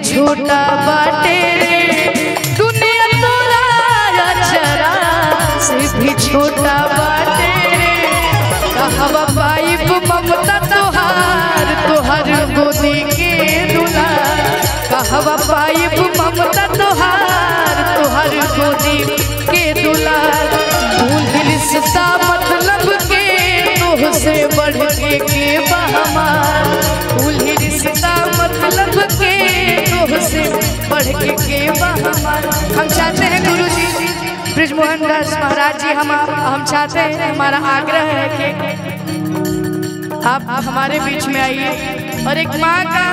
छोटा बाटे रे, दुनिया तोरा अचरा से भी छोटा बाटे रे। कहवा पाइब ममता तोहार तोहर गोदी के दुलार, कहवा पाइब ममता तोहार तोहर गोदी के दुलार। रिश्ता मतलब के तोह से बढ़ के बहमार, रिश्ता मतलब के तोह से बढ़ के बहमार। हम चाहते हैं गुरुजी बृजमोहन दास महाराज जी, हम चाहते हैं, हमारा आग्रह है कि आप हमारे बीच में आइए और एक माँ का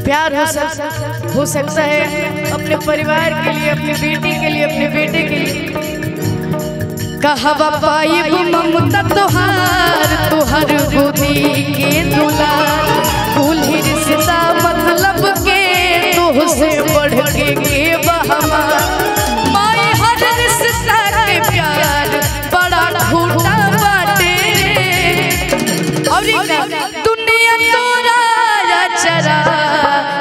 प्यार हो सकता है अपने परिवार के लिए, अपनी बेटी के लिए, अपने बेटे के लिए। कहवा पाइब ममता तोहार तोहर गोदी के दुलार, रिश्ता मतलब के तोह से बढ़ के बहमार। माए हर रिश्ता के प्यार बड़ा छोटा बाटे रे, और दुनिया तोरा अचरा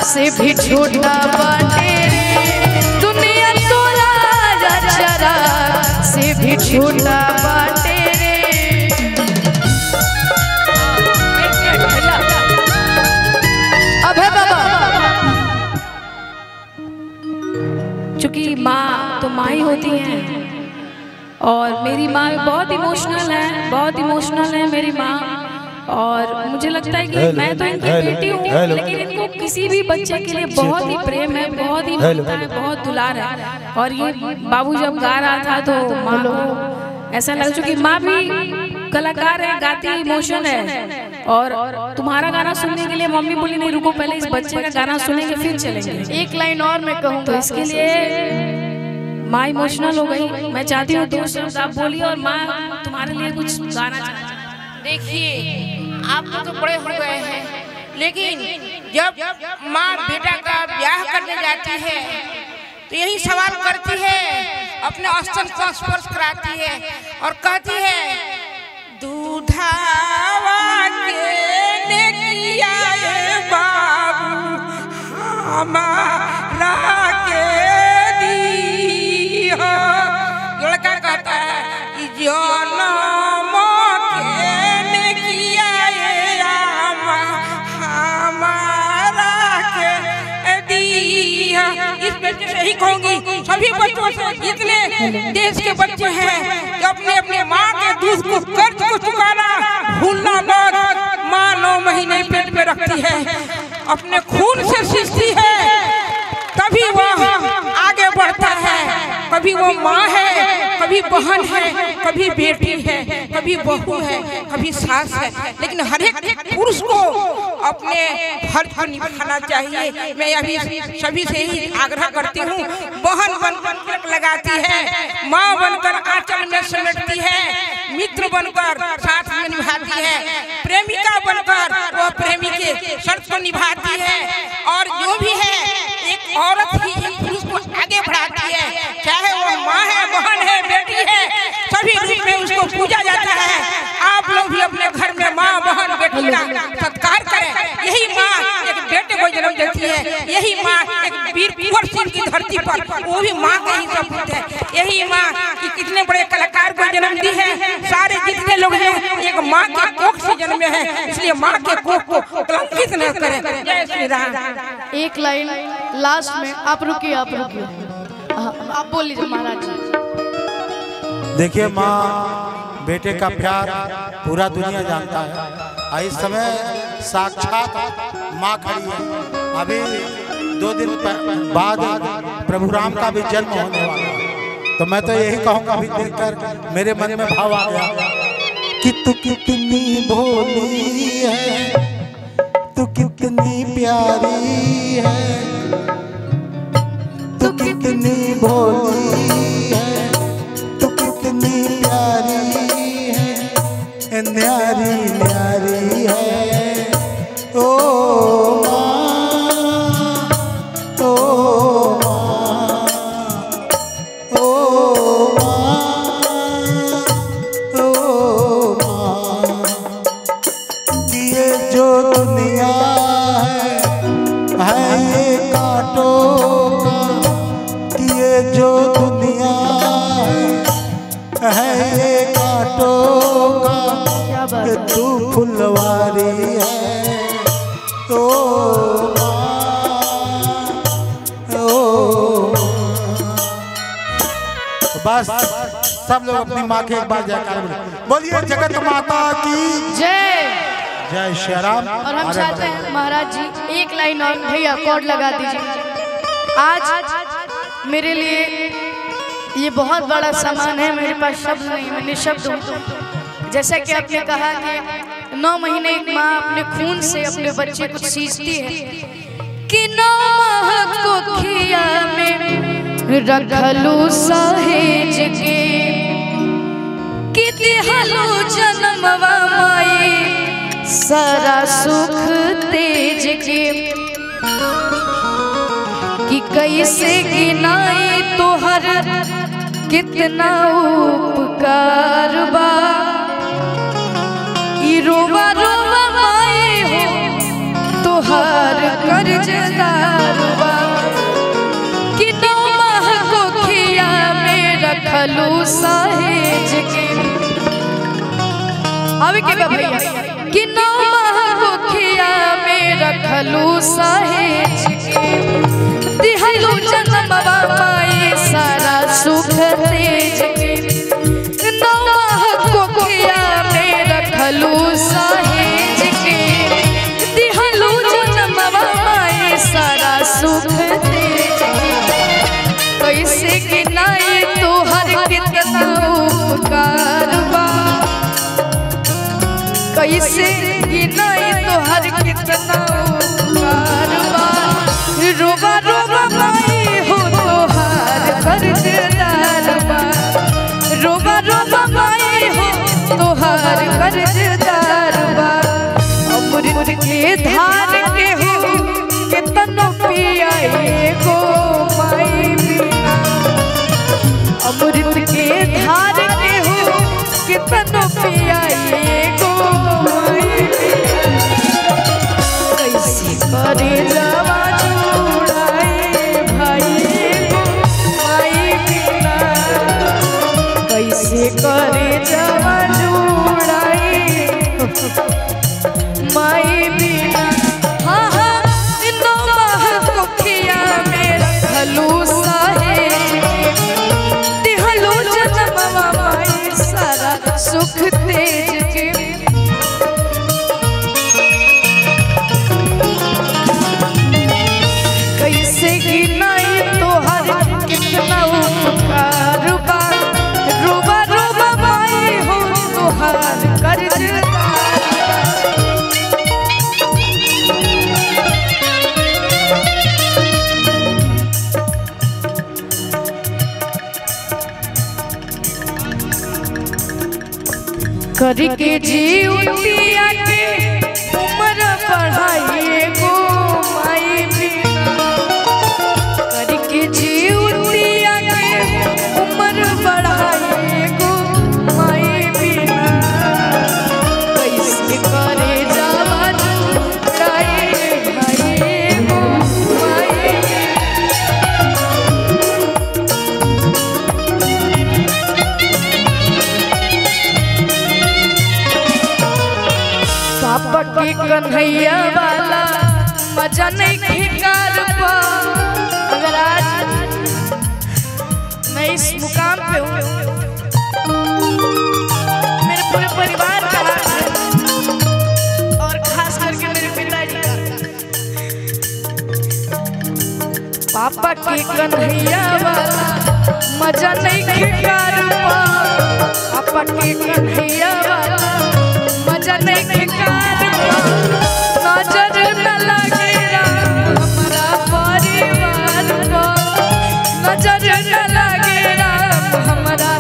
से भी छोटा बाटे रे, दुनिया तोरा अचरा से भी छोटा बाटे रे। अब है बाबा, चूँकि माँ तो माँ ही होती हैं और मेरी माँ बहुत इमोशनल है, बहुत इमोशनल है मेरी माँ। और मुझे लगता है कि मैं तो इनकी बेटी हूँ, लेकिन इनको किसी भी बच्चे के लिए बहुत ही प्रेम है, बहुत ही ममता है, बहुत दुलार है। और ये बाबू जब गा रहा था तो माँ को ऐसा लग चुकी, माँ भी कलाकार है, गाती इमोशन है। और तुम्हारा गाना सुनने के लिए मम्मी बोली नहीं रुको, पहले इस बच्चे का गाना सुनेंगे फिर चलेंगे। एक लाइन और मैं कहूँ तो इसके लिए माँ इमोशनल हो गई। मैं चाहती हूँ 2 शब्द आप बोलिए और माँ तुम्हारे लिए कुछ गाना चाहती। देखिए आप तो बड़े हो गए हैं, लेकिन जब माँ बेटा का ब्याह करने जाती है तो यही सवाल करती है, अपने स्तन को स्पर्श कराती है और कहती है दूधावा के किया बाबू हमारा के दी हो। लड़का कहता है यही कहूँगी सभी बच्चों से, जितने देश के बच्चे हैं कि अपने अपने माँ के दूध को कर्ज को चुकाना भूलना मत। माँ 9 महीने पेट में रखती है, अपने खून से सींचती है, तभी वह आगे बढ़ता है। कभी वो माँ है, कभी बहन है, कभी बेटी है, कभी बहू है, कभी सास है, लेकिन हर एक पुरुष को अपने फर्ज को निभाना चाहिए। मैं अभी सभी से ही आग्रह करती हूँ, बहन बनकर लगाती है, माँ बनकर आंचल में समेटती है, मित्र बनकर साथ में निभाती है, प्रेमिका बनकर वह प्रेमी के शर्त को निभाती है। और जो भी है एक औरत ही एक पुरुष को आगे बढ़ाती है, चाहे वो माँ है, बहन है, बेटी है, सभी रूप में उसको पूजा जाता है। आप लोग भी अपने घर में माँ, बहन, बेटी का सत्कार करें। यही माँ एक बेटे को जन्म देती है, यही माँ एक वीर कुंवर सिंह की धरती पर, वो भी माँ का ही सपूत है। यही माँ कि कितने बड़े कलाकार को जन्म दी है, सारे जितने लोग हैं एक माँ के कोख से जन्मे हैं, इसलिए माँ के कोख को कलंकित न करें। जय श्री राम। एक लाइन लास्ट में आप रुकिए, आप बोल लीजिए महाराज। देखिए माँ बेटे का प्यार पूरा दुनिया जानता है। इस समय साक्षात माँ खड़ी है। अभी 2 दिन बाद प्रभु राम का भी जन्म होने वाला है, तो मैं तो यही कहूँगा, अभी देखकर मेरे मन में भाव आ गया कि तू कितनी भोली है, तू कितनी प्यारी है, तू कितनी भोली है, तू कितनी प्यारी है, न्यारी न्यारी है। ओ माँ, ओ माँ, ओ माँ, ओ माँ, ये जो दुनिया कांटों का क्या बात कि है। तू फुलवारी है ओ बस सब लोग अपनी माँ के एक बार जयकार बोलिए। जगत माता की जय। जय श्री राम। और हम चाहते हैं महाराज जी एक लाइन और भैया कॉर्ड लगा दीजिए। आज मेरे लिए ये बहुत बड़ा सामान है, मेरे पास शब्द नहीं, मैं निशब्द हूँ। जैसा कि आपने कहा कि 9 महीने एक माँ अपने खून से अपने बच्चे को सींचती है कि 9 माह को खिया में रखलू सहेज के कि दिहलू जन्मवा माई सारा सुख तेज के कि कैसे गिनाई तोहर कितना उपकार बा। ई रोवा रोवा माई हो तोहर कर्जदार बा कि 9 माह को खिया में रखलू सहेज के। अभी के भैया कि 9 माह को खिया में रखलू सहेज के दिहलू जन्मवा माई सारा सुख तेज के। 9 माह को खिया में रखलू सहेज के दिहलू जन्मवा माई सारा सुख तेज के। कैसे गिनाई तोहर कितना उपकार बा, कैसे गिनाई तोहर कितना उपकार बा। रोवा रोवा माई हो तोहार कर्जदार बा, रोवा रोवा माई हो तोहार कर्जदार बा। अमृत के धार के हो कितना पियाए गो माई बिना, अमृत के धार के हो कितना पियाए गो माई बिना। कैसे करे जावा जुड़ाए भाई गो माई बिना, कैसे करे जावा जुड़ाए माई बिना। हाँ हाँ 9 माह को खिया में रखलू सहेज के दिहलू जन्मवा माई सारा सुख तेज के। कैसे गिनाई तोहर कितना उपकार बा, रोवा रोवा माई हो तोहार कर्जदार। करके जीवतिया के उम्र बढ़ाइए गो माई बिना, करके जीवतिया के उम्र बढ़ाइए गो माई बिना। कैसे करे जावा जुड़ाइए भाई गो माई पापा के कन्हैया वाला मजा नहीं खिकार पा। अगर आज मैं इस मुकाम पे हूँ, मेरे पूरे परिवार का हाथ है और खास करके मेरे पिताजी का। पापा के कन्हैया वाला मजा नहीं खिकार पा, पापा के कन्हैया वाला मजा नहीं खिकार पा। नजर न लगे राम हमारा परिवार को, नजर न लगे राम हमारा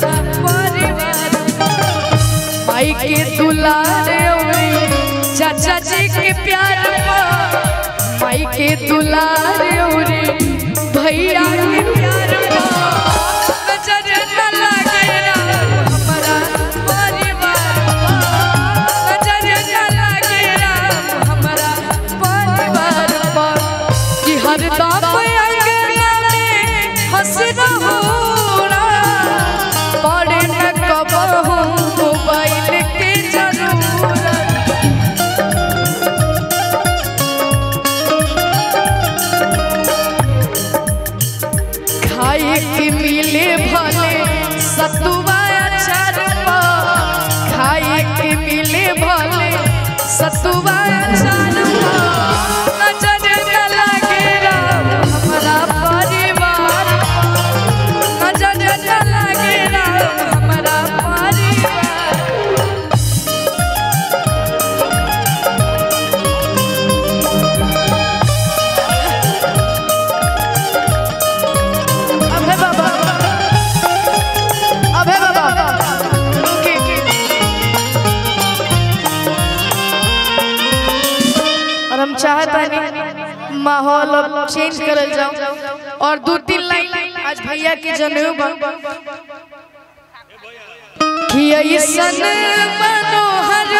परिवार को। माई के दुलार औरी चाचा जी के प्यार पा, माई के दुलार औरी भैया के प्यार पा। नजर न लगे राम हमारा परिवार पा, नजर न लगे राम हमारा परिवार पा। कि हर दाम अंगना में हंस रहो पड़े न कबहू चाहता नहीं माहौल अब चेंज करल जाओ और 2-3 लाइन आज भैया के जनेऊ कि ऐसन